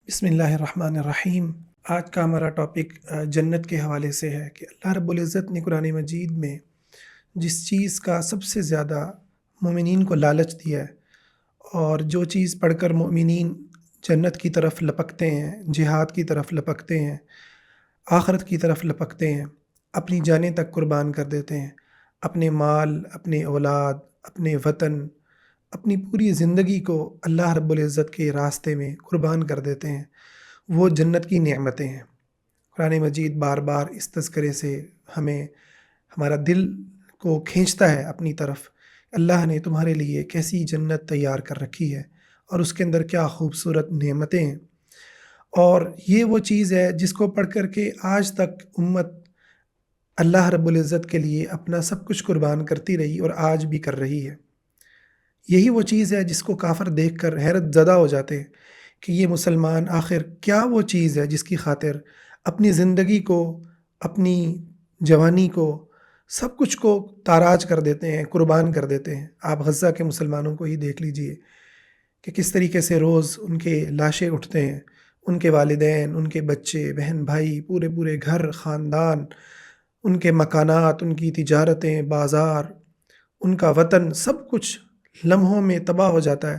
بسم اللہ الرحمن الرحیم۔ آج کا ہمارا ٹاپک جنت کے حوالے سے ہے کہ اللہ رب العزت نے قرآن مجید میں جس چیز کا سب سے زیادہ مومنین کو لالچ دیا ہے، اور جو چیز پڑھ کر مومنین جنت کی طرف لپکتے ہیں، جہاد کی طرف لپکتے ہیں، آخرت کی طرف لپکتے ہیں، اپنی جانیں تک قربان کر دیتے ہیں، اپنے مال، اپنے اولاد، اپنے وطن، اپنی پوری زندگی کو اللہ رب العزت کے راستے میں قربان کر دیتے ہیں، وہ جنت کی نعمتیں ہیں۔ قرآن مجید بار بار اس تذکرے سے ہمیں ہمارا دل کو کھینچتا ہے اپنی طرف۔ اللہ نے تمہارے لیے کیسی جنت تیار کر رکھی ہے اور اس کے اندر کیا خوبصورت نعمتیں ہیں، اور یہ وہ چیز ہے جس کو پڑھ کر کے آج تک امت اللہ رب العزت کے لیے اپنا سب کچھ قربان کرتی رہی اور آج بھی کر رہی ہے۔ یہی وہ چیز ہے جس کو کافر دیکھ کر حیرت زدہ ہو جاتے ہیں کہ یہ مسلمان آخر کیا وہ چیز ہے جس کی خاطر اپنی زندگی کو، اپنی جوانی کو، سب کچھ کو تاراج کر دیتے ہیں، قربان کر دیتے ہیں۔ آپ غزہ کے مسلمانوں کو ہی دیکھ لیجئے کہ کس طریقے سے روز ان کے لاشیں اٹھتے ہیں، ان کے والدین، ان کے بچے، بہن بھائی، پورے پورے گھر، خاندان، ان کے مکانات، ان کی تجارتیں، بازار، ان کا وطن، سب کچھ لمحوں میں تباہ ہو جاتا ہے،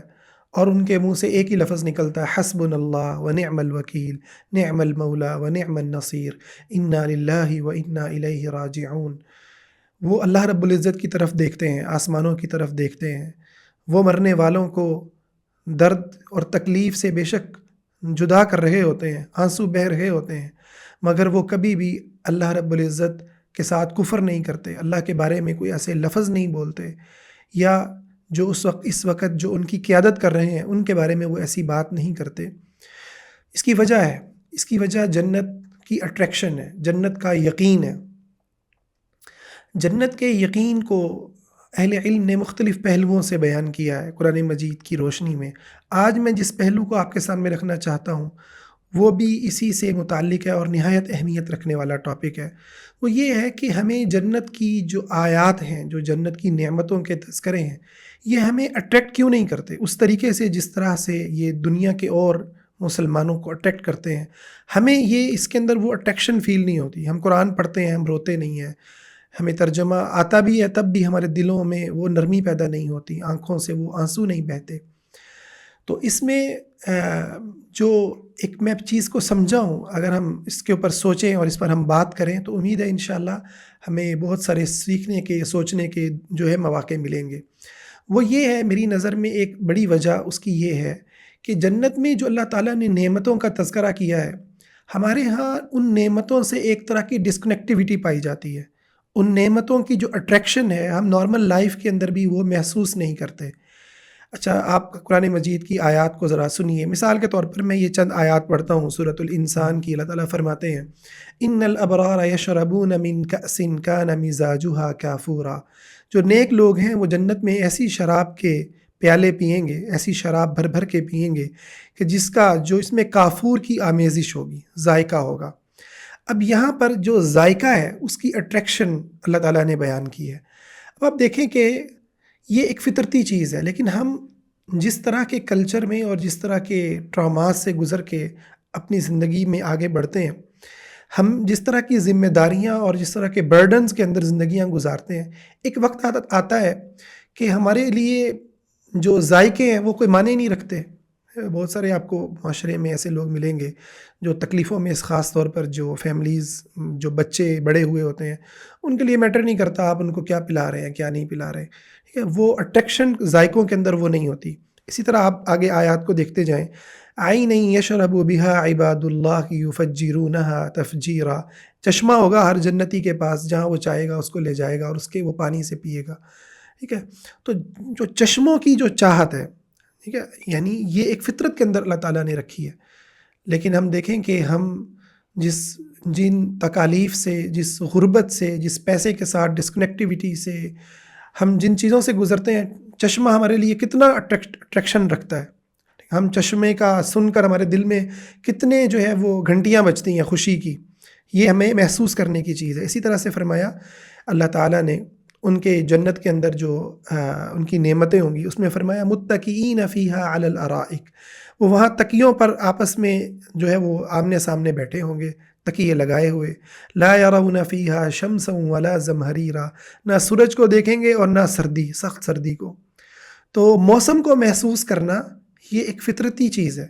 اور ان کے منہ سے ایک ہی لفظ نکلتا ہے، حسبنا اللہ و نعم الوکیل، نعم المولا و نعم النصیر، انا للہ و انا الیہ راجعون۔ وہ اللہ رب العزت کی طرف دیکھتے ہیں، آسمانوں کی طرف دیکھتے ہیں، وہ مرنے والوں کو درد اور تکلیف سے بے شک جدا کر رہے ہوتے ہیں، آنسو بہہ رہے ہوتے ہیں، مگر وہ کبھی بھی اللہ رب العزت کے ساتھ کفر نہیں کرتے، اللہ کے بارے میں کوئی ایسے لفظ نہیں بولتے، یا جو اس وقت جو ان کی قیادت کر رہے ہیں ان کے بارے میں وہ ایسی بات نہیں کرتے۔ اس کی وجہ ہے، اس کی وجہ جنت کی اٹریکشن ہے، جنت کا یقین ہے۔ جنت کے یقین کو اہل علم نے مختلف پہلوؤں سے بیان کیا ہے قرآن مجید کی روشنی میں۔ آج میں جس پہلو کو آپ کے سامنے رکھنا چاہتا ہوں وہ بھی اسی سے متعلق ہے اور نہایت اہمیت رکھنے والا ٹاپک ہے۔ وہ یہ ہے کہ ہمیں جنت کی جو آیات ہیں، جو جنت کی نعمتوں کے تذکرے ہیں، یہ ہمیں اٹریکٹ کیوں نہیں کرتے اس طریقے سے جس طرح سے یہ دنیا کے اور مسلمانوں کو اٹریکٹ کرتے ہیں۔ ہمیں یہ اس کے اندر وہ اٹریکشن فیل نہیں ہوتی۔ ہم قرآن پڑھتے ہیں، ہم روتے نہیں ہیں، ہمیں ترجمہ آتا بھی ہے، تب بھی ہمارے دلوں میں وہ نرمی پیدا نہیں ہوتی، آنکھوں سے وہ آنسو نہیں بہتے۔ تو اس میں جو ایک میں چیز کو سمجھا ہوں، اگر ہم اس کے اوپر سوچیں اور اس پر ہم بات کریں تو امید ہے انشاءاللہ ہمیں بہت سارے سیکھنے کے، سوچنے کے جو ہے مواقع ملیں گے۔ وہ یہ ہے، میری نظر میں ایک بڑی وجہ اس کی یہ ہے کہ جنت میں جو اللہ تعالیٰ نے نعمتوں کا تذکرہ کیا ہے، ہمارے ہاں ان نعمتوں سے ایک طرح کی ڈسکنیکٹیوٹی پائی جاتی ہے۔ ان نعمتوں کی جو اٹریکشن ہے ہم نارمل لائف کے اندر بھی وہ محسوس نہیں کرتے۔ اچھا، آپ قرآن مجید کی آیات کو ذرا سنیے۔ مثال کے طور پر میں یہ چند آیات پڑھتا ہوں سورۃ الانسان کی۔ اللہ تعالیٰ فرماتے ہیں، ان الابرار یشربون من کأس کان مزاجها کافورا۔ جو نیک لوگ ہیں وہ جنت میں ایسی شراب کے پیالے پئیں گے، ایسی شراب بھر بھر کے پئیں گے کہ جس کا جو اس میں کافور کی آمیزش ہوگی، ذائقہ ہوگا۔ اب یہاں پر جو ذائقہ ہے اس کی اٹریکشن اللہ تعالیٰ نے بیان کی ہے۔ اب آپ دیکھیں کہ یہ ایک فطرتی چیز ہے، لیکن ہم جس طرح کے کلچر میں اور جس طرح کے ٹراماز سے گزر کے اپنی زندگی میں آگے بڑھتے ہیں، ہم جس طرح کی ذمہ داریاں اور جس طرح کے برڈنز کے اندر زندگیاں گزارتے ہیں، ایک وقت آتا ہے کہ ہمارے لیے جو ذائقے ہیں وہ کوئی معنی نہیں رکھتے۔ بہت سارے آپ کو معاشرے میں ایسے لوگ ملیں گے جو تکلیفوں میں، خاص طور پر جو فیملیز، جو بچے بڑے ہوئے ہوتے ہیں، ان کے لیے میٹر نہیں کرتا آپ ان کو کیا پلا رہے ہیں، کیا نہیں پلا رہے ہیں، ٹھیک ہے؟ وہ اٹریکشن ذائقوں کے اندر وہ نہیں ہوتی۔ اسی طرح آپ آگے آیات کو دیکھتے جائیں، عین یشرب بہا عباد اللہ یفجرونہا تفجیرا۔ چشمہ ہوگا ہر جنتی کے پاس، جہاں وہ چاہے گا اس کو لے جائے گا اور اس کے وہ پانی سے پیے گا، ٹھیک ہے؟ تو جو چشموں کی جو چاہت ہے، ٹھیک ہے، یعنی یہ ایک فطرت کے اندر اللہ تعالیٰ نے رکھی ہے، لیکن ہم دیکھیں کہ ہم جن تکالیف سے، جس غربت سے، جس پیسے کے ساتھ ڈسکنیکٹیوٹی سے ہم جن چیزوں سے گزرتے ہیں، چشمہ ہمارے لیے کتنا اٹریکشن رکھتا ہے۔ ہم چشمے کا سن کر ہمارے دل میں کتنے جو ہے وہ گھنٹیاں بجتی ہیں خوشی کی، یہ ہمیں محسوس کرنے کی چیز ہے۔ اسی طرح سے فرمایا اللہ تعالیٰ نے ان کے جنت کے اندر جو ان کی نعمتیں ہوں گی، اس میں فرمایا متکئین فیہا علی الارائک، وہ وہاں تکیوں پر آپس میں جو ہے وہ آمنے سامنے بیٹھے ہوں گے، تکیے لگائے ہوئے، لا یرون فیہا شمسا ولا زمہریرا، نہ سورج کو دیکھیں گے اور نہ سردی، سخت سردی کو۔ تو موسم کو محسوس کرنا یہ ایک فطرتی چیز ہے،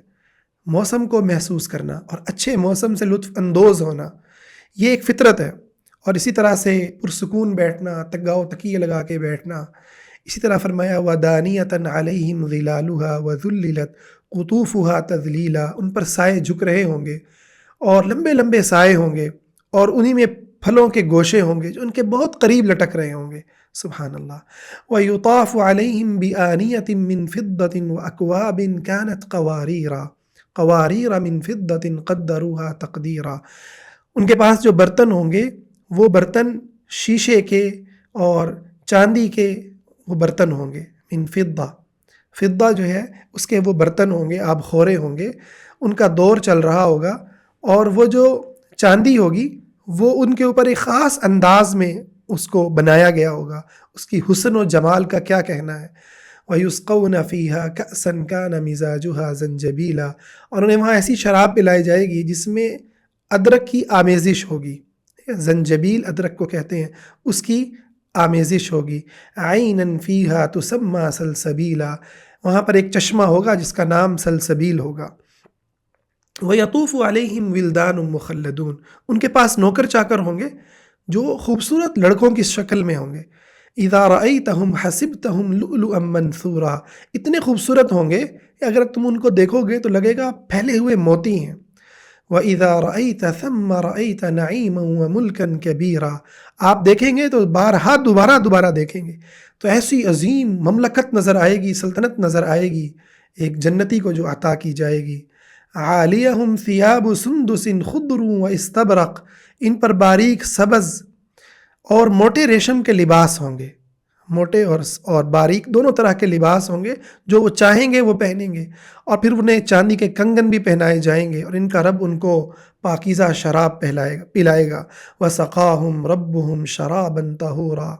موسم کو محسوس کرنا اور اچھے موسم سے لطف اندوز ہونا یہ ایک فطرت ہے۔ اور اسی طرح سے پرسکون بیٹھنا، تکاؤ تکیے لگا کے بیٹھنا، اسی طرح فرمایا وَدَانِيَةً عَلَيْهِمْ ظِلَالُهَا وَذُلِّلَتْ قُطُوفُهَا تَذْلِيلًا، ان پر سائے جھک رہے ہوں گے اور لمبے لمبے سائے ہوں گے، اور انہی میں پھلوں کے گوشے ہوں گے جو ان کے بہت قریب لٹک رہے ہوں گے، سبحان اللہ۔ وَيُطَافُ عَلَيْهِمْ بِآنِيَةٍ مِّن فِضَّةٍ وَأَكْوَابٍ كَانَتْ قَوَارِيرَ مِن فِضَّةٍ قَدَّرُوهَا تَقْدِيرًا، ان کے پاس جو برتن ہوں گے وہ برتن شیشے کے اور چاندی کے وہ برتن ہوں گے، من فضہ، فضہ جو ہے اس کے وہ برتن ہوں گے، آب خورے ہوں گے، ان کا دور چل رہا ہوگا، اور وہ جو چاندی ہوگی وہ ان کے اوپر ایک خاص انداز میں اس کو بنایا گیا ہوگا، اس کی حسن و جمال کا کیا کہنا ہے۔ وَيُسْقَوْنَ فِيهَا كَأْسًا كَانَ مِزَاجُهَا زَنْجَبِيلًا، اور انہیں وہاں ایسی شراب پلائی جائے گی جس میں ادرک کی آمیزش ہوگی، زنجبیل ادرک کو کہتے ہیں، اس کی آمیزش ہوگی۔ عَيْنًا فِيهَا تُسَمَّى سَلْسَبِيلًا، وہاں پر ایک چشمہ ہوگا جس کا نام سلسبیل ہوگا۔ وَيَطُوفُ عَلَيْهِمْ وِلْدَانٌ مُخَلَّدُونَ، ان کے پاس نوکر چاکر ہوں گے جو خوبصورت لڑکوں کی شکل میں ہوں گے۔ اِذَا رَأَيْتَهُمْ حَسِبْتَهُمْ لُؤْلُؤًا مَّنثُورًا، اتنے خوبصورت ہوں گے کہ اگر تم ان کو دیکھو گے تو لگے گا پھیلے ہوئے موتی ہیں۔ وَإِذَا رَأَيْتَ ثَمَّ رَأَيْتَ نَعِيمًا وَمُلْكًا كَبِيرًا، آپ دیکھیں گے تو بارہا دوبارہ دیکھیں گے تو ایسی عظیم مملکت نظر آئے گی، سلطنت نظر آئے گی ایک جنتی کو جو عطا کی جائے گی۔ عَالِيَهُمْ ثِيَابُ سُنْدُسٍ خُضْرٌ وَإِسْتَبْرَقٍ، ان پر باریک سبز اور موٹے ریشم کے لباس ہوں گے، موٹے اور باریک دونوں طرح کے لباس ہوں گے، جو وہ چاہیں گے وہ پہنیں گے، اور پھر انہیں چاندی کے کنگن بھی پہنائے جائیں گے، اور ان کا رب ان کو پاکیزہ شراب پلائے گا۔ وَسَقَاهُمْ رَبُّهُمْ شَرَابًا طَهُورًا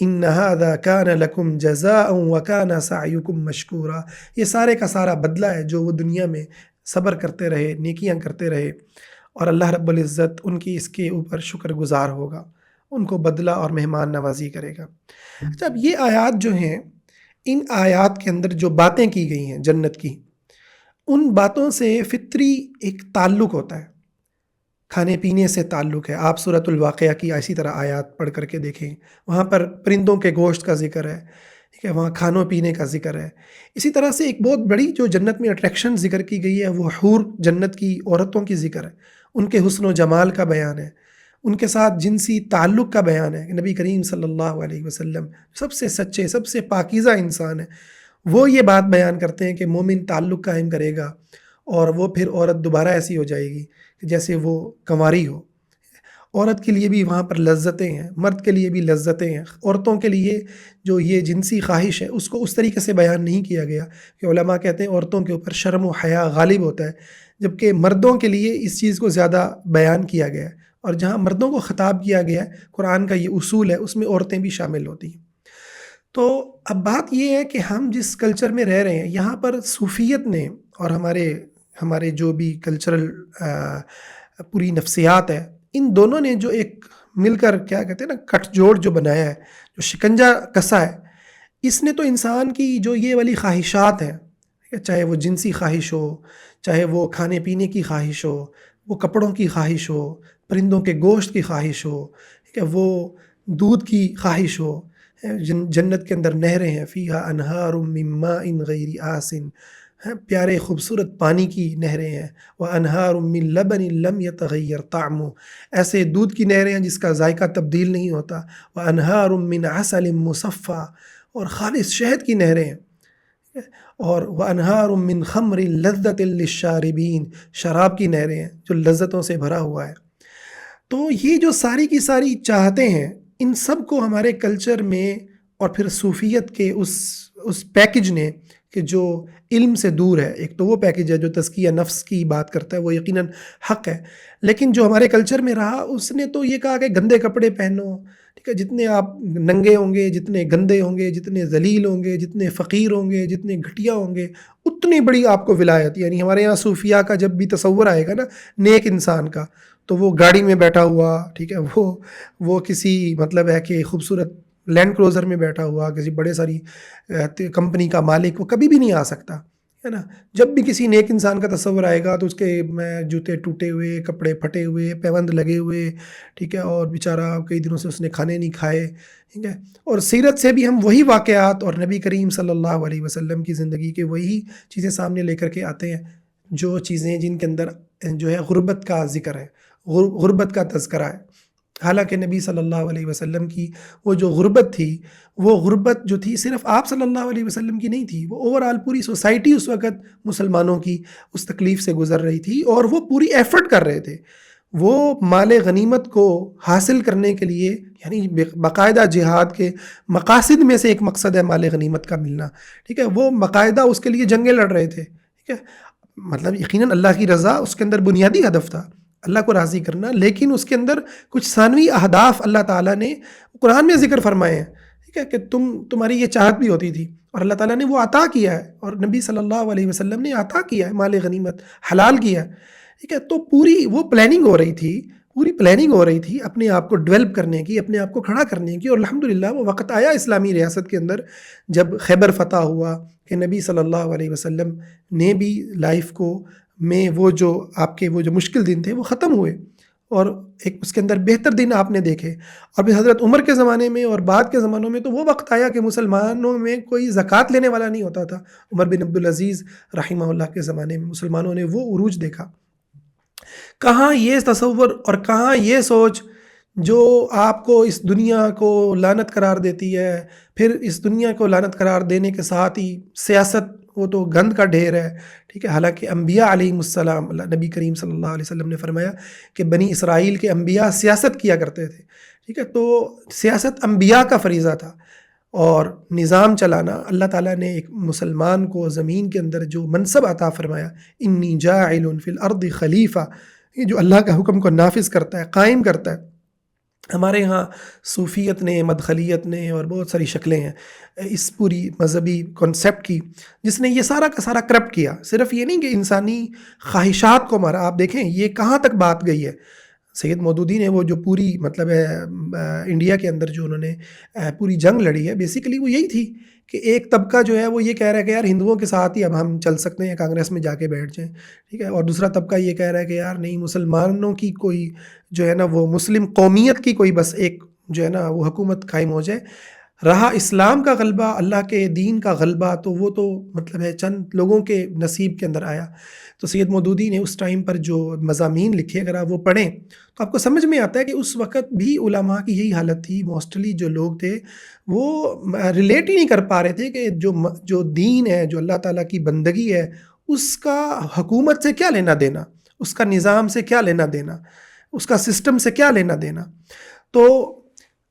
إِنَّ هَذَا كَانَ لَكُمْ جَزَاءً وَكَانَ سَعْيُكُمْ مَشْكُورًا، یہ سارے کا سارا بدلہ ہے جو وہ دنیا میں صبر کرتے رہے، نیکیاں کرتے رہے، اور اللہ رب العزت ان کی اس کے اوپر شکر گزار ہوگا، ان کو بدلہ اور مہمان نوازی کرے گا۔ جب یہ آیات جو ہیں، ان آیات کے اندر جو باتیں کی گئی ہیں جنت کی، ان باتوں سے فطری ایک تعلق ہوتا ہے، کھانے پینے سے تعلق ہے۔ آپ سورۃ الواقعہ کی اسی طرح آیات پڑھ کر کے دیکھیں، وہاں پر پرندوں کے گوشت کا ذکر ہے، ٹھیک ہے، وہاں کھانوں پینے کا ذکر ہے۔ اسی طرح سے ایک بہت بڑی جو جنت میں اٹریکشن ذکر کی گئی ہے وہ حور، جنت کی عورتوں کی ذکر ہے، ان کے حسن و جمال کا بیان ہے، ان کے ساتھ جنسی تعلق کا بیان ہے کہ نبی کریم صلی اللہ علیہ وسلم سب سے سچے، سب سے پاکیزہ انسان ہے، وہ یہ بات بیان کرتے ہیں کہ مومن تعلق قائم کرے گا اور وہ پھر عورت دوبارہ ایسی ہو جائے گی کہ جیسے وہ کنواری ہو۔ عورت کے لیے بھی وہاں پر لذتیں ہیں، مرد کے لیے بھی لذتیں ہیں۔ عورتوں کے لیے جو یہ جنسی خواہش ہے اس کو اس طریقے سے بیان نہیں کیا گیا کہ علماء کہتے ہیں عورتوں کے اوپر شرم و حیا غالب ہوتا ہے، جبکہ مردوں کے لیے اس چیز کو زیادہ بیان کیا گیا ہے، اور جہاں مردوں کو خطاب کیا گیا ہے، قرآن کا یہ اصول ہے، اس میں عورتیں بھی شامل ہوتی ہیں۔ تو اب بات یہ ہے کہ ہم جس کلچر میں رہ رہے ہیں یہاں پر صوفیت نے اور ہمارے جو بھی کلچرل پوری نفسیات ہے، ان دونوں نے جو ایک مل کر کیا کہتے ہیں نا کٹ جوڑ جو بنایا ہے، جو شکنجہ کسا ہے، اس نے تو انسان کی جو یہ والی خواہشات ہیں، چاہے وہ جنسی خواہش ہو، چاہے وہ کھانے پینے کی خواہش ہو، وہ کپڑوں کی خواہش ہو، پرندوں کے گوشت کی خواہش ہو، کہ وہ دودھ کی خواہش ہو، جنت کے اندر نہریں ہیں، فیہا انہار من ماء غیر آسن، پیارے خوبصورت پانی کی نہریں ہیں، وانہار من لبن لم یتغیر طعمہ، ایسے دودھ کی نہریں ہیں جس کا ذائقہ تبدیل نہیں ہوتا، وانہار من عسل مصفی، اور خالص شہد کی نہریں ہیں، اور وانہار من خمر لذۃ للشاربین، شراب کی نہریں ہیں جو لذتوں سے بھرا ہوا ہے۔ تو یہ جو ساری کی ساری چاہتے ہیں، ان سب کو ہمارے کلچر میں اور پھر صوفیت کے اس پیکج نے کہ جو علم سے دور ہے، ایک تو وہ پیکج ہے جو تزکیہ نفس کی بات کرتا ہے، وہ یقیناً حق ہے، لیکن جو ہمارے کلچر میں رہا اس نے تو یہ کہا کہ گندے کپڑے پہنو، ٹھیک ہے، جتنے آپ ننگے ہوں گے، جتنے گندے ہوں گے، جتنے ذلیل ہوں گے، جتنے فقیر ہوں گے، جتنے گھٹیا ہوں گے، اتنی بڑی آپ کو ولایت. یعنی ہمارے یہاں صوفیاء کا جب بھی تصور آئے گا نا نیک انسان کا، تو وہ گاڑی میں بیٹھا ہوا، ٹھیک ہے، وہ کسی مطلب ہے کہ خوبصورت لینڈ کروزر میں بیٹھا ہوا، کسی بڑے ساری کمپنی کا مالک، وہ کبھی بھی نہیں آ سکتا ہے نا. جب بھی کسی نیک انسان کا تصور آئے گا تو اس کے جوتے ٹوٹے ہوئے، کپڑے پھٹے ہوئے، پیوند لگے ہوئے، ٹھیک ہے، اور بیچارہ کئی دنوں سے اس نے کھانے نہیں کھائے، ٹھیک ہے. اور سیرت سے بھی ہم وہی واقعات اور نبی کریم صلی اللہ علیہ وسلم کی زندگی کے وہی چیزیں سامنے لے کر کے آتے ہیں، جو چیزیں جن کے اندر جو ہے غربت کا ذکر ہے، غربت کا تذکرہ ہے. حالانکہ نبی صلی اللہ علیہ وسلم کی وہ جو غربت تھی، وہ غربت جو تھی صرف آپ صلی اللہ علیہ وسلم کی نہیں تھی، وہ اوورآل پوری سوسائٹی اس وقت مسلمانوں کی اس تکلیف سے گزر رہی تھی، اور وہ پوری ایفرٹ کر رہے تھے. وہ مال غنیمت کو حاصل کرنے کے لیے، یعنی باقاعدہ جہاد کے مقاصد میں سے ایک مقصد ہے مال غنیمت کا ملنا، ٹھیک ہے. وہ باقاعدہ اس کے لیے جنگیں لڑ رہے تھے، ٹھیک ہے. مطلب یقیناً اللہ کی رضا اس کے اندر بنیادی ہدف تھا، اللہ کو راضی کرنا، لیکن اس کے اندر کچھ ثانوی اہداف اللہ تعالیٰ نے قرآن میں ذکر فرمائے ہیں، ٹھیک ہے، کہ تمہاری یہ چاہت بھی ہوتی تھی اور اللہ تعالیٰ نے وہ عطا کیا ہے، اور نبی صلی اللہ علیہ وسلم نے عطا کیا ہے مال غنیمت، حلال کیا ہے، ٹھیک ہے. تو پوری وہ پلاننگ ہو رہی تھی، پوری پلاننگ ہو رہی تھی اپنے آپ کو ڈیولپ کرنے کی، اپنے آپ کو کھڑا کرنے کی. اور الحمدللہ وہ وقت آیا اسلامی ریاست کے اندر جب خیبر فتح ہوا کہ نبی صلی اللہ علیہ وسلم نے بھی لائف کو میں وہ جو آپ کے وہ جو مشکل دن تھے وہ ختم ہوئے، اور ایک اس کے اندر بہتر دن آپ نے دیکھے. اور پھر حضرت عمر کے زمانے میں اور بعد کے زمانوں میں تو وہ وقت آیا کہ مسلمانوں میں کوئی زکوٰۃ لینے والا نہیں ہوتا تھا. عمر بن عبدالعزیز رحمہ اللہ کے زمانے میں مسلمانوں نے وہ عروج دیکھا. کہاں یہ تصور اور کہاں یہ سوچ جو آپ کو اس دنیا کو لعنت قرار دیتی ہے، پھر اس دنیا کو لعنت قرار دینے کے ساتھ ہی سیاست وہ تو گند کا ڈھیر ہے، ٹھیک ہے. حالانکہ انبیاء علیہم السلام، نبی کریم صلی اللہ علیہ وسلم نے فرمایا کہ بنی اسرائیل کے انبیاء سیاست کیا کرتے تھے، ٹھیک ہے. تو سیاست انبیاء کا فریضہ تھا، اور نظام چلانا اللہ تعالیٰ نے ایک مسلمان کو زمین کے اندر جو منصب عطا فرمایا، انی جاعل فی الارض خلیفہ، یہ جو اللہ کا حکم کو نافذ کرتا ہے، قائم کرتا ہے. ہمارے ہاں صوفیت نے، مدخلیت نے اور بہت ساری شکلیں ہیں اس پوری مذہبی کنسیپٹ کی، جس نے یہ سارا کا سارا کرپٹ کیا. صرف یہ نہیں کہ انسانی خواہشات کو مارا، آپ دیکھیں یہ کہاں تک بات گئی ہے. سید مودودی نے وہ جو پوری مطلب ہے انڈیا کے اندر جو انہوں نے پوری جنگ لڑی ہے، بیسیکلی وہ یہی تھی کہ ایک طبقہ جو ہے وہ یہ کہہ رہا ہے کہ یار ہندوؤں کے ساتھ ہی اب ہم چل سکتے ہیں، کانگریس میں جا کے بیٹھ جائیں، ٹھیک ہے. اور دوسرا طبقہ یہ کہہ رہا ہے کہ یار نہیں، مسلمانوں کی کوئی جو ہے نا وہ مسلم قومیت کی کوئی بس ایک جو ہے نا وہ حکومت قائم ہو جائے. رہا اسلام کا غلبہ، اللہ کے دین کا غلبہ، تو وہ تو مطلب ہے چند لوگوں کے نصیب کے اندر آیا. تو سید مودودی نے اس ٹائم پر جو مضامین لکھے اگر آپ وہ پڑھیں تو آپ کو سمجھ میں آتا ہے کہ اس وقت بھی علماء کی یہی حالت تھی. موسٹلی جو لوگ تھے وہ ریلیٹ ہی نہیں کر پا رہے تھے کہ جو دین ہے، جو اللہ تعالیٰ کی بندگی ہے، اس کا حکومت سے کیا لینا دینا، اس کا نظام سے کیا لینا دینا، اس کا سسٹم سے کیا لینا دینا. تو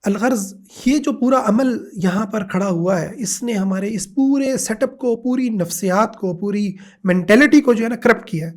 الغرض یہ جو پورا عمل یہاں پر کھڑا ہوا ہے، اس نے ہمارے اس پورے سیٹ اپ کو، پوری نفسیات کو، پوری مینٹلٹی کو جو ہے نا کرپٹ کیا ہے.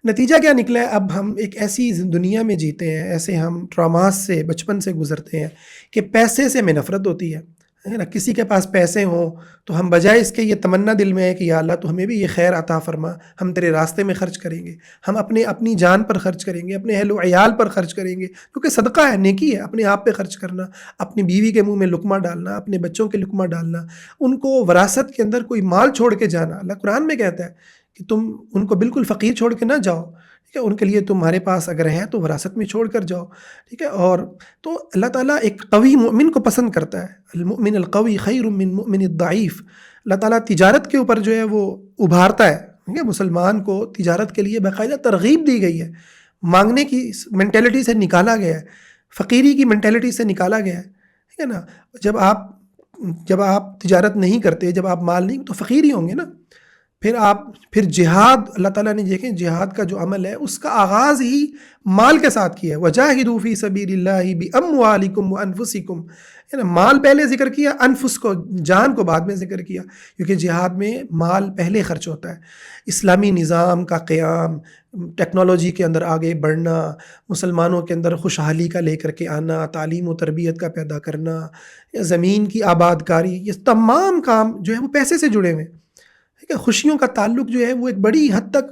نتیجہ کیا نکلا ہے؟ اب ہم ایک ایسی دنیا میں جیتے ہیں، ایسے ہم ٹراماز سے بچپن سے گزرتے ہیں کہ پیسے سے ہمیں نفرت ہوتی ہے نا. کسی کے پاس پیسے ہوں تو ہم بجائے اس کے یہ تمنا دل میں ہے کہ یا اللہ تو ہمیں بھی یہ خیر عطا فرما، ہم تیرے راستے میں خرچ کریں گے، ہم اپنی جان پر خرچ کریں گے، اپنے اہل و عیال پر خرچ کریں گے، کیونکہ صدقہ ہے، نیکی ہے. اپنے آپ پہ خرچ کرنا، اپنی بیوی کے منہ میں لقمہ ڈالنا، اپنے بچوں کے لقمہ ڈالنا، ان کو وراثت کے اندر کوئی مال چھوڑ کے جانا. اللہ قرآن میں کہتا ہے کہ تم ان کو بالکل فقیر چھوڑ کے نہ جاؤ، ٹھیک ہے. ان کے لیے تمہارے پاس اگر ہے تو وراثت میں چھوڑ کر جاؤ، ٹھیک ہے. اور تو اللہ تعالیٰ ایک قوی مومن کو پسند کرتا ہے. المؤمن القوی خیر من مؤمن الضعیف. اللہ تعالیٰ تجارت کے اوپر جو ہے وہ ابھارتا ہے، ٹھیک ہے. مسلمان کو تجارت کے لیے باقاعدہ ترغیب دی گئی ہے، مانگنے کی مینٹیلٹی سے نکالا گیا ہے، فقیری کی مینٹیلٹی سے نکالا گیا ہے، ٹھیک ہے نا. جب آپ تجارت نہیں کرتے، جب آپ مال نہیں تو فقیر ہی ہوں گے نا. پھر جہاد، اللہ تعالیٰ نے دیکھیں جہاد کا جو عمل ہے اس کا آغاز ہی مال کے ساتھ کیا ہے، وَجَاهِدُوا فِي سَبِيلِ اللَّهِ بِأَمْوَالِكُمْ وَأَنفُسِكُمْ، یعنی مال پہلے ذکر کیا، انفس کو، جان کو بعد میں ذکر کیا، کیونکہ جہاد میں مال پہلے خرچ ہوتا ہے۔ اسلامی نظام کا قیام، ٹیکنالوجی کے اندر آگے بڑھنا، مسلمانوں کے اندر خوشحالی کا لے کر کے آنا، تعلیم و تربیت کا پیدا کرنا، زمین کی آباد کاری، یہ تمام کام جو ہے وہ پیسے سے جڑے ہوئے ہیں۔ ٹھیک ہے، خوشیوں کا تعلق جو ہے وہ ایک بڑی حد تک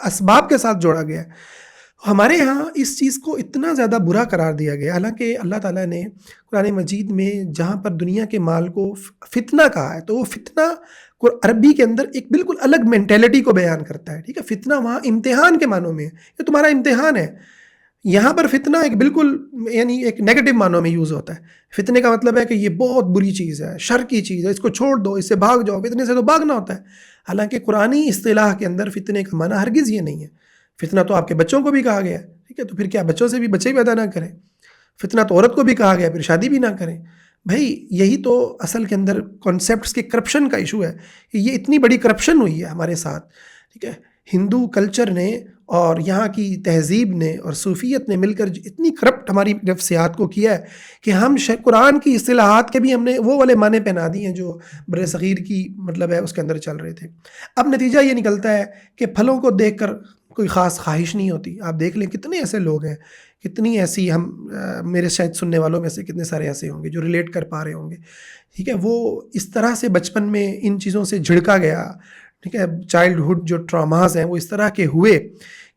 اسباب کے ساتھ جوڑا گیا ہے۔ ہمارے ہاں اس چیز کو اتنا زیادہ برا قرار دیا گیا، حالانکہ اللہ تعالیٰ نے قرآن مجید میں جہاں پر دنیا کے مال کو فتنہ کہا ہے، تو وہ فتنہ عربی کے اندر ایک بالکل الگ مینٹیلٹی کو بیان کرتا ہے۔ ٹھیک ہے، فتنہ وہاں امتحان کے معنوں میں ہے، یہ تمہارا امتحان ہے۔ یہاں پر فتنہ ایک بالکل یعنی ایک نیگیٹو معنوں میں یوز ہوتا ہے۔ فتنے کا مطلب ہے کہ یہ بہت بری چیز ہے، شر کی چیز ہے، اس کو چھوڑ دو، اس سے بھاگ جاؤ۔ فتنے سے تو بھاگنا ہوتا ہے، حالانکہ قرآنی اصطلاح کے اندر فتنے کا معنی ہرگز یہ نہیں ہے۔ فتنہ تو آپ کے بچوں کو بھی کہا گیا ہے، ٹھیک ہے، تو پھر کیا بچوں سے بھی بچے ہی پیدا نہ کریں؟ فتنہ تو عورت کو بھی کہا گیا، پھر شادی بھی نہ کریں۔ بھائی یہی تو اصل کے اندر کانسیپٹس کے کرپشن کا ایشو ہے، کہ یہ اتنی بڑی کرپشن ہوئی ہے ہمارے ساتھ۔ ٹھیک ہے، ہندو کلچر نے اور یہاں کی تہذیب نے اور صوفیت نے مل کر اتنی کرپٹ ہماری نفسیات کو کیا ہے کہ ہم قرآن کی اصطلاحات کے بھی ہم نے وہ والے معنی پہنا دی ہیں جو بر صغیر کی مطلب ہے اس کے اندر چل رہے تھے۔ اب نتیجہ یہ نکلتا ہے کہ پھلوں کو دیکھ کر کوئی خاص خواہش نہیں ہوتی۔ آپ دیکھ لیں کتنے ایسے لوگ ہیں، کتنی ایسی ہم میرے شاید سننے والوں میں سے کتنے سارے ایسے ہوں گے جو ریلیٹ کر پا رہے ہوں گے۔ ٹھیک ہے، وہ اس طرح سے بچپن میں ان چیزوں سے جھڑکا گیا، ٹھیک ہے، چائلڈ ہوڈ جو ٹراماز ہیں وہ اس طرح کے ہوئے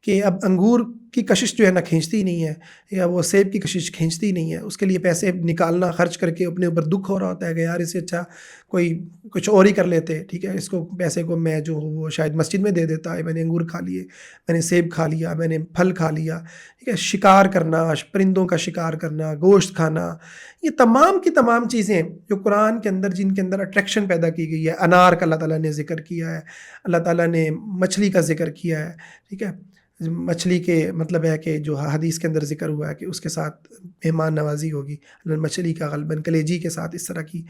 کہ اب انگور کی کشش جو ہے نا کھینچتی نہیں ہے، یا وہ سیب کی کشش کھینچتی نہیں ہے، اس کے لیے پیسے نکالنا خرچ کر کے اپنے اوپر دکھ ہو رہا ہوتا ہے کہ یار اس سے اچھا کوئی کچھ اور ہی کر لیتے۔ ٹھیک ہے، اس کو پیسے کو میں جو وہ شاید مسجد میں دے دیتا ہے، میں نے انگور کھا لیے، میں نے سیب کھا لیا، میں نے پھل کھا لیا۔ ٹھیک ہے، شکار کرنا، پرندوں کا شکار کرنا، گوشت کھانا، یہ تمام کی تمام چیزیں جو قرآن کے اندر جن کے اندر اٹریکشن پیدا کی گئی ہے۔ انار کا اللہ تعالیٰ نے ذکر کیا ہے، اللہ تعالیٰ نے مچھلی کا ذکر کیا ہے۔ ٹھیک ہے، مچھلی کے مطلب ہے کہ جو حدیث کے اندر ذکر ہوا ہے کہ اس کے ساتھ مہمان نوازی ہوگی، مچھلی کا غالباً کلیجی کے ساتھ، اس طرح کی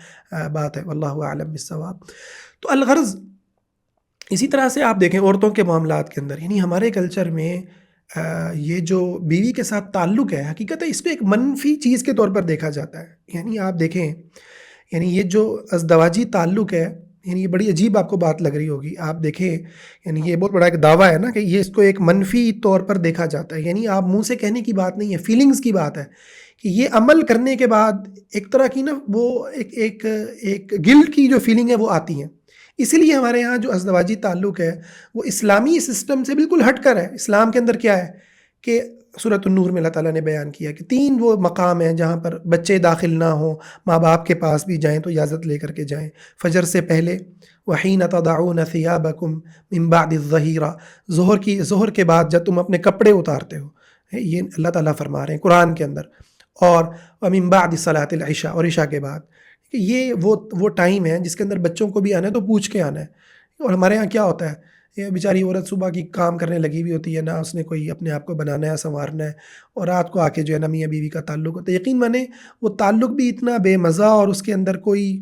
بات ہے، واللہ اعلم بالصواب۔ تو الغرض اسی طرح سے آپ دیکھیں عورتوں کے معاملات کے اندر، یعنی ہمارے کلچر میں یہ جو بیوی کے ساتھ تعلق ہے، حقیقت ہے اس کو ایک منفی چیز کے طور پر دیکھا جاتا ہے۔ یعنی آپ دیکھیں، یعنی یہ جو ازدواجی تعلق ہے، یعنی یہ بڑی عجیب آپ کو بات لگ رہی ہوگی۔ آپ دیکھیں، یعنی یہ بہت بڑا ایک دعویٰ ہے نا کہ یہ اس کو ایک منفی طور پر دیکھا جاتا ہے۔ یعنی آپ منہ سے کہنے کی بات نہیں ہے، فیلنگز کی بات ہے کہ یہ عمل کرنے کے بعد ایک طرح کی نا وہ ایک گلٹ کی جو فیلنگ ہے وہ آتی ہیں۔ اسی لیے ہمارے ہاں جو ازدواجی تعلق ہے وہ اسلامی سسٹم سے بالکل ہٹ کر ہے۔ اسلام کے اندر کیا ہے کہ سورۃ النور میں اللہ تعالیٰ نے بیان کیا کہ 3 وہ مقام ہیں جہاں پر بچے داخل نہ ہوں، ماں باپ کے پاس بھی جائیں تو اجازت لے کر کے جائیں، فجر سے پہلے، وَحِينَ تَضَعُونَ ثِيَابَكُمْ مِن بَعْدِ الظَّهِيرَةِ، ظہر کے بعد جب تم اپنے کپڑے اتارتے ہو، یہ اللہ تعالیٰ فرما رہے ہیں قرآن کے اندر، اور وَمِن بَعْدِ صَلَاةِ الْعِشَاء، اور عشاء کے بعد۔ یہ وہ ٹائم ہے جس کے اندر بچوں کو بھی آنا ہے تو پوچھ کے آنا ہے۔ اور ہمارے ہاں کیا ہوتا ہے، یہ بیچاری عورت صبح کی کام کرنے لگی ہوئی ہوتی ہے، نہ اس نے کوئی اپنے آپ کو بنانا ہے، سنوارنا ہے، اور رات کو آ کے جو ہے نا میاں بیوی کا تعلق ہوتا ہے۔ یقین مانے وہ تعلق بھی اتنا بے مزہ، اور اس کے اندر کوئی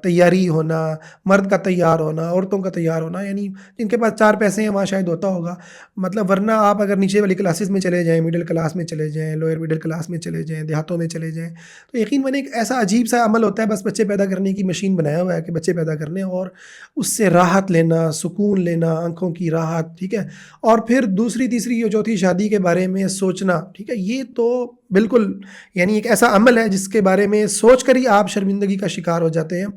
تیاری ہونا، مرد کا تیار ہونا، عورتوں کا تیار ہونا، یعنی جن کے پاس 4 پیسے ہیں وہاں شاید ہوتا ہوگا، مطلب ورنہ آپ اگر نیچے والی کلاسز میں چلے جائیں، مڈل کلاس میں چلے جائیں، لوئر مڈل کلاس میں چلے جائیں، دیہاتوں میں چلے جائیں، تو یقین مانے ایک ایسا عجیب سا عمل ہوتا ہے، بس بچے پیدا کرنے کی مشین بنایا ہوا ہے کہ بچے پیدا کرنے اور اس سے راحت لینا، سکون لینا، آنکھوں کی راحت، ٹھیک ہے، اور پھر دوسری تیسری یا چوتھی شادی کے بارے میں سوچنا، ٹھیک ہے، یہ تو بالکل یعنی ایک ایسا عمل ہے جس کے بارے میں سوچ کر ہی آپ شرمندگی کا شکار ہو جاتے ہیں،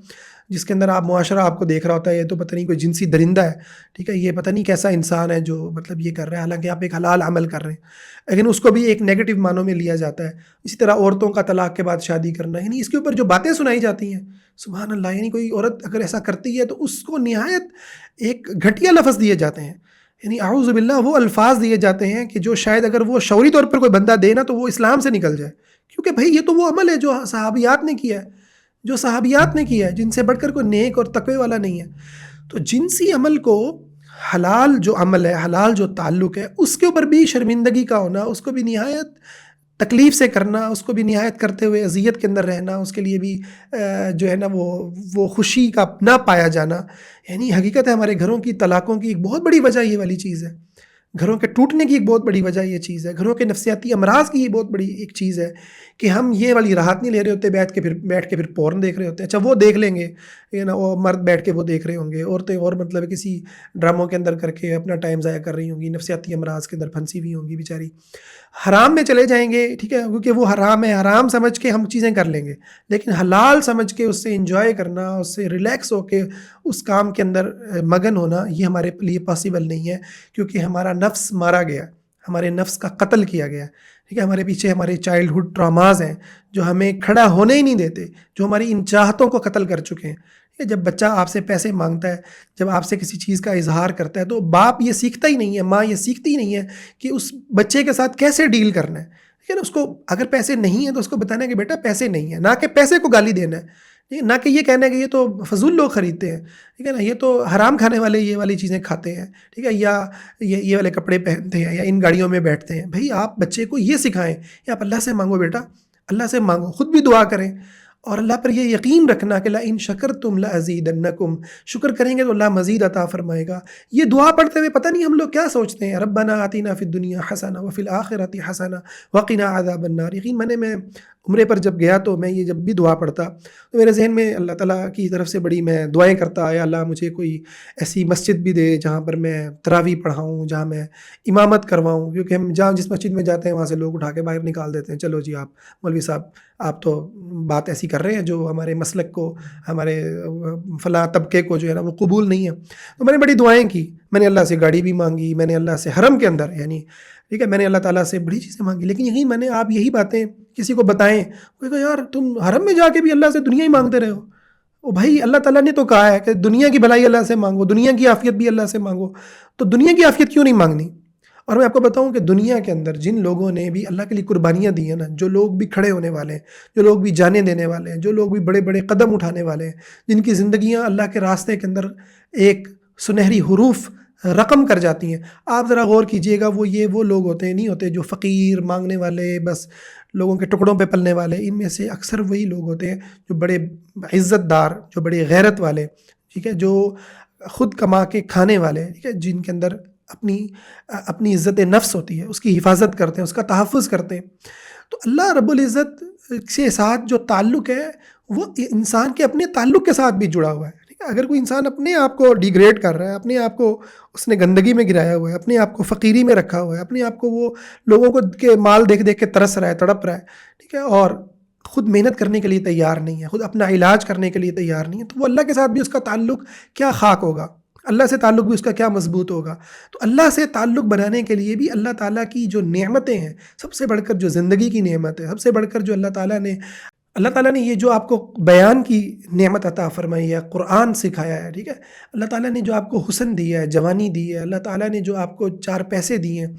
جس کے اندر آپ معاشرہ آپ کو دیکھ رہا ہوتا ہے، یہ تو پتہ نہیں کوئی جنسی درندہ ہے، ٹھیک ہے، یہ پتہ نہیں کیسا انسان ہے جو مطلب یہ کر رہا ہے، حالانکہ آپ ایک حلال عمل کر رہے ہیں، لیکن اس کو بھی ایک نیگیٹو معنوں میں لیا جاتا ہے۔ اسی طرح عورتوں کا طلاق کے بعد شادی کرنا، یعنی اس کے اوپر جو باتیں سنائی جاتی ہیں، سبحان اللہ، یعنی کوئی عورت اگر ایسا کرتی ہے تو اس کو نہایت ایک گھٹیا لفظ دیے جاتے ہیں، یعنی اعوذ باللہ وہ الفاظ دیے جاتے ہیں کہ جو شاید اگر وہ شعوری طور پر کوئی بندہ دے نا تو وہ اسلام سے نکل جائے، کیونکہ بھائی یہ تو وہ عمل ہے جو صحابیات نے کیا ہے، جن سے بڑھ کر کوئی نیک اور تقوی والا نہیں ہے۔ تو جنسی عمل کو، حلال جو عمل ہے، حلال جو تعلق ہے، اس کے اوپر بھی شرمندگی کا ہونا، اس کو بھی نہایت تکلیف سے کرنا، اس کو بھی نہایت کرتے ہوئے اذیت کے اندر رہنا، اس کے لیے بھی جو ہے نا وہ خوشی کا نہ پایا جانا، یعنی حقیقت ہے ہمارے گھروں کی طلاقوں کی ایک بہت بڑی وجہ یہ والی چیز ہے، گھروں کے ٹوٹنے کی ایک بہت بڑی وجہ یہ چیز ہے، گھروں کے نفسیاتی امراض کی یہ بہت بڑی ایک چیز ہے کہ ہم یہ والی راحت نہیں لے رہے ہوتے، بیٹھ کے پھر پورن دیکھ رہے ہوتے ہیں، اچھا وہ دیکھ لیں گے، یہ نا وہ مرد بیٹھ کے وہ دیکھ رہے ہوں گے، عورتیں اور مطلب کسی ڈراموں کے اندر کر کے اپنا ٹائم ضائع کر رہی ہوں گی، نفسیاتی امراض کے اندر پھنسی ہوئی ہوں گی بیچاری، حرام میں چلے جائیں گے، ٹھیک ہے، کیونکہ وہ حرام ہے، حرام سمجھ کے ہم چیزیں کر لیں گے، لیکن حلال سمجھ کے اس سے انجوائے کرنا، اس سے ریلیکس ہو کے اس کام کے اندر مگن ہونا، یہ ہمارے لیے پاسبل نہیں ہے، کیونکہ ہمارا نفس مارا گیا، ہمارے نفس کا قتل کیا گیا، ٹھیک ہے، ہمارے پیچھے ہمارے چائلڈہڈ ٹراماز ہیں جو ہمیں کھڑا ہونے ہی نہیں دیتے، جو ہماری ان چاہتوں کو قتل کر چکے ہیں۔ جب بچہ آپ سے پیسے مانگتا ہے، جب آپ سے کسی چیز کا اظہار کرتا ہے، تو باپ یہ سیکھتا ہی نہیں ہے، ماں یہ سیکھتی ہی نہیں ہے کہ اس بچے کے ساتھ کیسے ڈیل کرنا ہے، ٹھیک ہے نا، اس کو اگر پیسے نہیں ہیں تو اس کو بتانا ہے کہ بیٹا پیسے نہیں ہیں، نہ کہ پیسے کو گالی دینا ہے، ٹھیک ہے، نہ کہ یہ کہنا ہے کہ یہ تو فضول لوگ خریدتے ہیں، ٹھیک ہے نا، یہ تو حرام کھانے والے یہ والی چیزیں کھاتے ہیں، ٹھیک ہے، یا یہ والے کپڑے پہنتے ہیں، یا ان گاڑیوں میں بیٹھتے ہیں۔ بھائی آپ بچے کو یہ سکھائیں کہ آپ اللہ سے مانگو بیٹا، اللہ سے مانگو، خود بھی دعا کریں، اور اللہ پر یہ یقین رکھنا کہ لئن شکرتم لازیدنکم، شکر کریں گے تو اللہ مزید عطا فرمائے گا۔ یہ دعا پڑھتے ہوئے پتہ نہیں ہم لوگ کیا سوچتے ہیں، ربنا آتنا فی الدنیا حسنہ وفی الآخرۃ حسنہ وقنا عذاب النار۔ یقین میں عمرے پر جب گیا تو میں یہ جب بھی دعا پڑھتا تو میرے ذہن میں اللہ تعالیٰ کی طرف سے بڑی میں دعائیں کرتا، یا اللہ مجھے کوئی ایسی مسجد بھی دے جہاں پر میں تراویح پڑھاؤں، جہاں میں امامت کرواؤں، کیونکہ ہم جہاں جس مسجد میں جاتے ہیں وہاں سے لوگ اٹھا کے باہر نکال دیتے ہیں، چلو جی آپ مولوی صاحب آپ تو بات ایسی کر رہے ہیں جو ہمارے مسلک کو، ہمارے فلاں طبقے کو جو ہے نا وہ قبول نہیں ہے۔ تو میں نے بڑی دعائیں کی، میں نے اللہ سے گاڑی بھی مانگی، میں نے اللہ سے حرم کے اندر یعنی ٹھیک ہے میں نے اللہ تعالیٰ سے بڑی چیزیں مانگی، لیکن یقین میں نے آپ یہی باتیں کسی کو بتائیں، وہ کہا یار تم حرم میں جا کے بھی اللہ سے دنیا ہی مانگتے رہے ہو۔ او بھائی اللہ تعالیٰ نے تو کہا ہے کہ دنیا کی بھلائی اللہ سے مانگو، دنیا کی عافیت بھی اللہ سے مانگو، تو دنیا کی عافیت کیوں نہیں مانگنی؟ اور میں آپ کو بتاؤں کہ دنیا کے اندر جن لوگوں نے بھی اللہ کے لیے قربانیاں دی ہیں نا، جو لوگ بھی کھڑے ہونے والے ہیں، جو لوگ بھی جانیں دینے والے ہیں، جو لوگ بھی بڑے بڑے قدم اٹھانے والے ہیں، جن کی زندگیاں اللہ کے راستے کے اندر ایک سنہری حروف رقم کر جاتی ہیں، آپ ذرا غور کیجئے گا، وہ لوگ ہوتے ہیں، نہیں ہوتے جو فقیر مانگنے والے، بس لوگوں کے ٹکڑوں پہ پلنے والے، ان میں سے اکثر وہی لوگ ہوتے ہیں جو بڑے عزت دار، جو بڑے غیرت والے، ٹھیک ہے، جو خود کما کے کھانے والے، ٹھیک ہے، جن کے اندر اپنی عزت نفس ہوتی ہے، اس کی حفاظت کرتے ہیں، اس کا تحفظ کرتے ہیں۔ تو اللہ رب العزت کے ساتھ جو تعلق ہے وہ انسان کے اپنے تعلق کے ساتھ بھی جڑا ہوا ہے، ٹھیک ہے، اگر کوئی انسان اپنے آپ کو ڈیگریڈ کر رہا ہے، اپنے آپ کو اس نے گندگی میں گرایا ہوا ہے، اپنے آپ کو فقیری میں رکھا ہوا ہے، اپنے آپ کو وہ لوگوں کو کے مال دیکھ دیکھ کے ترس رہا ہے، تڑپ رہا ہے، ٹھیک ہے، اور خود محنت کرنے کے لیے تیار نہیں ہے، خود اپنا علاج کرنے کے لیے تیار نہیں ہے، تو وہ اللہ کے ساتھ بھی اس کا تعلق کیا خاک ہوگا، اللہ سے تعلق بھی اس کا کیا مضبوط ہوگا۔ تو اللہ سے تعلق بنانے کے لیے بھی اللہ تعالیٰ کی جو نعمتیں ہیں، سب سے بڑھ کر جو زندگی کی نعمت ہے، سب سے بڑھ کر جو اللہ تعالیٰ نے یہ جو آپ کو بیان کی نعمت عطا فرمائی ہے، قرآن سکھایا ہے، ٹھیک ہے، اللہ تعالیٰ نے جو آپ کو حسن دیا ہے، جوانی دی ہے، اللہ تعالیٰ نے جو آپ کو 4 پیسے دیے ہیں،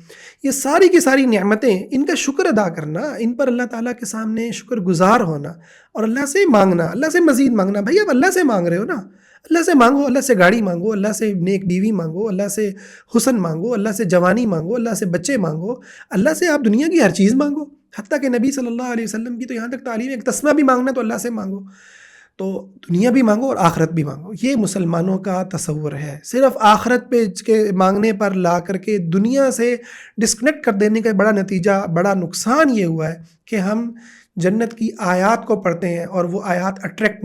یہ ساری کی ساری نعمتیں، ان کا شکر ادا کرنا، ان پر اللہ تعالیٰ کے سامنے شکر گزار ہونا، اور اللہ سے مانگنا، اللہ سے مزید مانگنا۔ بھائی آپ اللہ سے مانگ رہے ہو نا، اللہ سے مانگو، اللہ سے گاڑی مانگو، اللہ سے نیک بیوی مانگو، اللہ سے حسن مانگو، اللہ سے جوانی مانگو، اللہ سے بچے مانگو، اللہ سے آپ دنیا کی ہر چیز مانگو، حتیٰ کہ نبی صلی اللہ علیہ وسلم کی تو یہاں تک تعلیم ہے ایک تسمہ بھی مانگنا تو اللہ سے مانگو، تو دنیا بھی مانگو اور آخرت بھی مانگو۔ یہ مسلمانوں کا تصور ہے، صرف آخرت پہ کے مانگنے پر لا کر کے دنیا سے ڈسکنیکٹ کر دینے کا بڑا نتیجہ، بڑا نقصان یہ ہوا ہے کہ ہم جنت کی آیات کو پڑھتے ہیں اور وہ آیات اٹریکٹ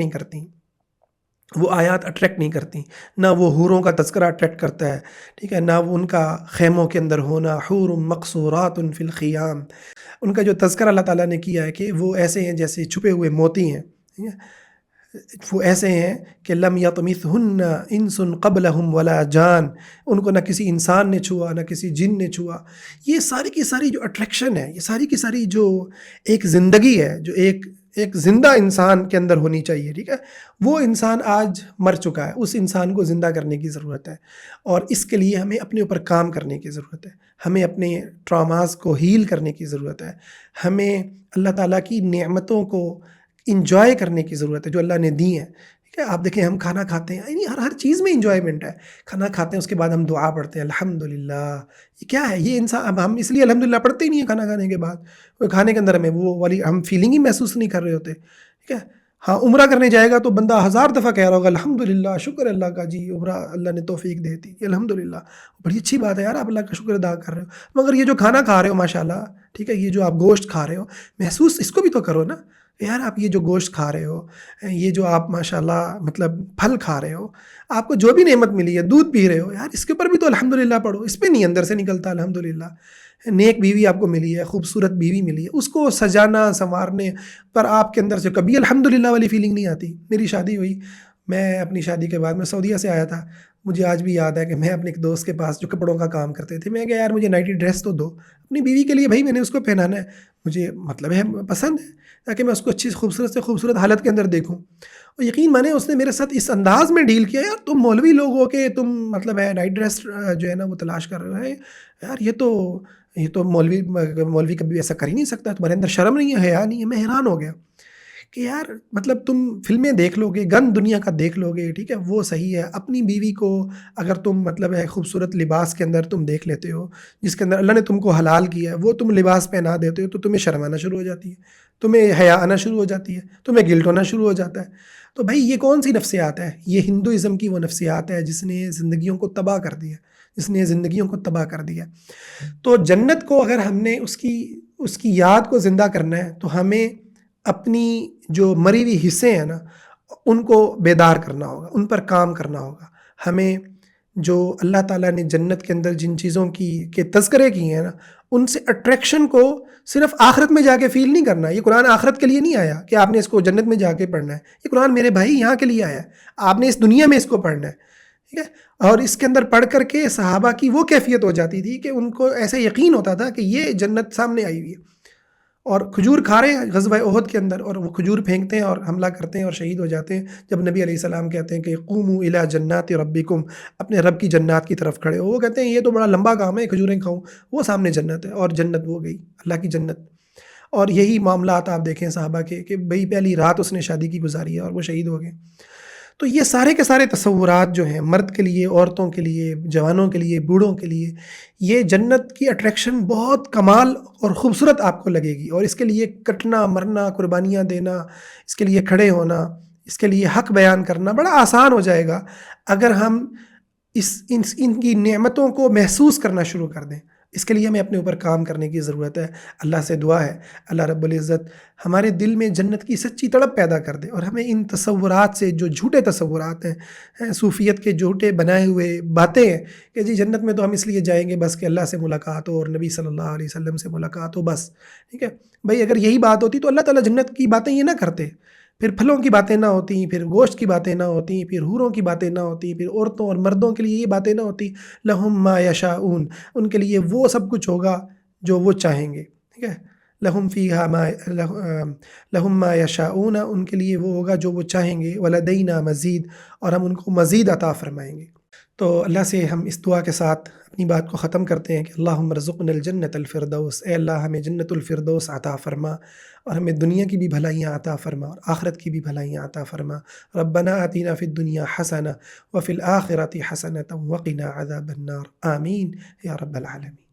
نہیں کرتی، نہ وہ حوروں کا تذکرہ اٹریکٹ کرتا ہے، ٹھیک ہے، نہ وہ ان کا خیموں کے اندر ہونا، حور مقصورات فی الخیام، ان کا جو تذکرہ اللہ تعالیٰ نے کیا ہے کہ وہ ایسے ہیں جیسے چھپے ہوئے موتی ہیں، ٹھیک ہے، وہ ایسے ہیں کہ لم یطمثہن انس قبلہم ولا جان، ان کو نہ کسی انسان نے چھوا نہ کسی جن نے چھوا۔ یہ ساری کی ساری جو اٹریکشن ہے، یہ ساری کی ساری جو ایک زندگی ہے، جو ایک زندہ انسان کے اندر ہونی چاہیے، ٹھیک ہے، وہ انسان آج مر چکا ہے، اس انسان کو زندہ کرنے کی ضرورت ہے، اور اس کے لیے ہمیں اپنے اوپر کام کرنے کی ضرورت ہے، ہمیں اپنے ٹراماز کو ہیل کرنے کی ضرورت ہے، ہمیں اللہ تعالیٰ کی نعمتوں کو انجوائے کرنے کی ضرورت ہے جو اللہ نے دی ہیں، ٹھیک ہے، آپ دیکھیں ہم کھانا کھاتے ہیں، یعنی ہر چیز میں انجوائمنٹ ہے۔ کھانا کھاتے ہیں اس کے بعد ہم دعا پڑھتے ہیں الحمدللہ، یہ کیا ہے؟ یہ انسان، اب ہم اس لیے الحمدللہ پڑھتے ہی نہیں ہیں کھانا کھانے کے بعد، کھانے کے اندر ہمیں وہ والی ہم فیلنگ ہی محسوس نہیں کر رہے ہوتے، ٹھیک ہے۔ ہاں، عمرہ کرنے جائے گا تو بندہ ہزار دفعہ کہہ رہا ہوگا الحمدللہ، شکر اللہ کا جی، عمرہ اللہ نے توفیق دے دی الحمدللہ، بڑی اچھی بات ہے یار، آپ اللہ کا شکر ادا کر رہے ہو، مگر یہ جو کھانا کھا رہے ہو ماشاءاللہ، ٹھیک ہے، یہ جو آپ گوشت کھا رہے ہو، محسوس اس کو بھی تو کرو نا یار، آپ یہ جو گوشت کھا رہے ہو، یہ جو آپ ماشاءاللہ مطلب پھل کھا رہے ہو، آپ کو جو بھی نعمت ملی ہے، دودھ پی رہے ہو یار، اس کے اوپر بھی تو الحمدللہ پڑھو، اس پہ نہیں اندر سے نکلتا الحمدللہ۔ نیک بیوی آپ کو ملی ہے، خوبصورت بیوی ملی ہے، اس کو سجانا سنوارنے پر آپ کے اندر سے کبھی الحمدللہ والی فیلنگ نہیں آتی۔ میری شادی ہوئی، میں اپنی شادی کے بعد میں سعودیہ سے آیا تھا، مجھے آج بھی یاد ہے کہ میں اپنے ایک دوست کے پاس جو کپڑوں کا کام کرتے تھے، میں کہا یار مجھے نائٹی ڈریس تو دو اپنی بیوی کے لیے، بھائی میں نے اس کو پہنانا ہے، مجھے مطلب ہے پسند ہے، تاکہ میں اس کو اچھی خوبصورت سے خوبصورت حالت کے اندر دیکھوں۔ اور یقین مانے اس نے میرے ساتھ اس انداز میں ڈیل کیا، یار تم مولوی لوگ ہو کے تم مطلب ہے نائٹ ڈریس جو ہے نا وہ تلاش کر رہے ہو، یار یہ تو مولوی کبھی ایسا کر ہی نہیں سکتا، تمہارے اندر شرم نہیں ہے، حیا نہیں ہے۔ میں حیران ہو گیا کہ یار مطلب تم فلمیں دیکھ لو گے، گند دنیا کا دیکھ لو گے، ٹھیک ہے، وہ صحیح ہے، اپنی بیوی کو اگر تم مطلب ہے خوبصورت لباس کے اندر تم دیکھ لیتے ہو، جس کے اندر اللہ نے تم کو حلال کیا ہے، وہ تم لباس پہنا دیتے ہو، تو تمہیں شرم آنا شروع ہو جاتی ہے، تمہیں حیا آنا شروع ہو جاتی ہے، تمہیں گلٹ ہونا شروع ہو جاتا ہے۔ تو بھائی یہ کون سی نفسیات ہے؟ یہ ہندوازم کی وہ نفسیات ہے جس نے زندگیوں کو تباہ کر دیا، جس نے زندگیوں کو تباہ کر دیا۔ تو جنت کو اگر ہم نے اس کی یاد کو زندہ کرنا ہے تو ہمیں اپنی جو مری ہوئی حصے ہیں نا ان کو بیدار کرنا ہوگا، ان پر کام کرنا ہوگا۔ ہمیں جو اللہ تعالیٰ نے جنت کے اندر جن چیزوں کے تذکرے کیے ہیں نا، ان سے اٹریکشن کو صرف آخرت میں جا کے فیل نہیں کرنا ہے۔ یہ قرآن آخرت کے لیے نہیں آیا کہ آپ نے اس کو جنت میں جا کے پڑھنا ہے، یہ قرآن میرے بھائی یہاں کے لیے آیا ہے، آپ نے اس دنیا میں اس کو پڑھنا ہے، ٹھیک ہے۔ اور اس کے اندر پڑھ کر کے صحابہ کی وہ کیفیت ہو جاتی تھی کہ ان کو ایسا یقین ہوتا تھا کہ یہ جنت سامنے آئی ہوئی ہے، اور کھجور کھا رہے ہیں غزوہ احد کے اندر، اور وہ کھجور پھینکتے ہیں اور حملہ کرتے ہیں اور شہید ہو جاتے ہیں، جب نبی علیہ السلام کہتے ہیں کہ قوموا الی جنات ربکم، اپنے رب کی جنات کی طرف کھڑے ہو، وہ کہتے ہیں یہ تو بڑا لمبا کام ہے کھجوریں کھاؤں، وہ سامنے جنت ہے، اور جنت وہ گئی اللہ کی جنت۔ اور یہی معاملات آپ دیکھیں صحابہ کے کہ بھئی پہلی رات اس نے شادی کی گزاری ہے اور وہ شہید ہو گئے۔ تو یہ سارے کے سارے تصورات جو ہیں مرد کے لیے، عورتوں کے لیے، جوانوں کے لیے، بوڑھوں کے لیے، یہ جنت کی اٹریکشن بہت کمال اور خوبصورت آپ کو لگے گی، اور اس کے لیے کٹنا مرنا، قربانیاں دینا، اس کے لیے کھڑے ہونا، اس کے لیے حق بیان کرنا بڑا آسان ہو جائے گا اگر ہم ان کی نعمتوں کو محسوس کرنا شروع کر دیں۔ اس کے لیے ہمیں اپنے اوپر کام کرنے کی ضرورت ہے۔ اللہ سے دعا ہے اللہ رب العزت ہمارے دل میں جنت کی سچی تڑپ پیدا کر دے، اور ہمیں ان تصورات سے، جو جھوٹے تصورات ہیں، صوفیت کے جھوٹے بنائے ہوئے باتیں ہیں کہ جی جنت میں تو ہم اس لیے جائیں گے بس کہ اللہ سے ملاقات ہو اور نبی صلی اللہ علیہ وسلم سے ملاقات ہو بس، ٹھیک ہے بھائی، اگر یہی بات ہوتی تو اللہ تعالیٰ جنت کی باتیں یہ نہ کرتے، پھر پھلوں کی باتیں نہ ہوتی، پھر گوشت کی باتیں نہ ہوتی، پھر حوروں کی باتیں نہ ہوتی، پھر عورتوں اور مردوں کے لیے یہ باتیں نہ ہوتی۔ لہم ما یشاؤون، ان کے لیے وہ سب کچھ ہوگا جو وہ چاہیں گے، ٹھیک ہے، لہم فیہا لہم ما یشاؤون، ان کے لیے وہ ہوگا جو وہ چاہیں گے، ولدینا مزید، اور ہم ان کو مزید عطا فرمائیں گے۔ تو اللہ سے ہم اس دعا کے ساتھ اپنی بات کو ختم کرتے ہیں کہ اللہم ارزقنا الجنت الفردوس، اے اللہ ہمیں جنت الفردوس عطا فرما، اور ہمیں دنیا کی بھی بھلائیاں عطا فرما اور آخرت کی بھی بھلائیاں عطا فرما۔ ربنا آتنا فی الدنیا حسنہ وفی الآخرۃ حسنۃ وقنا عذاب النار، آمین یا رب العالمین۔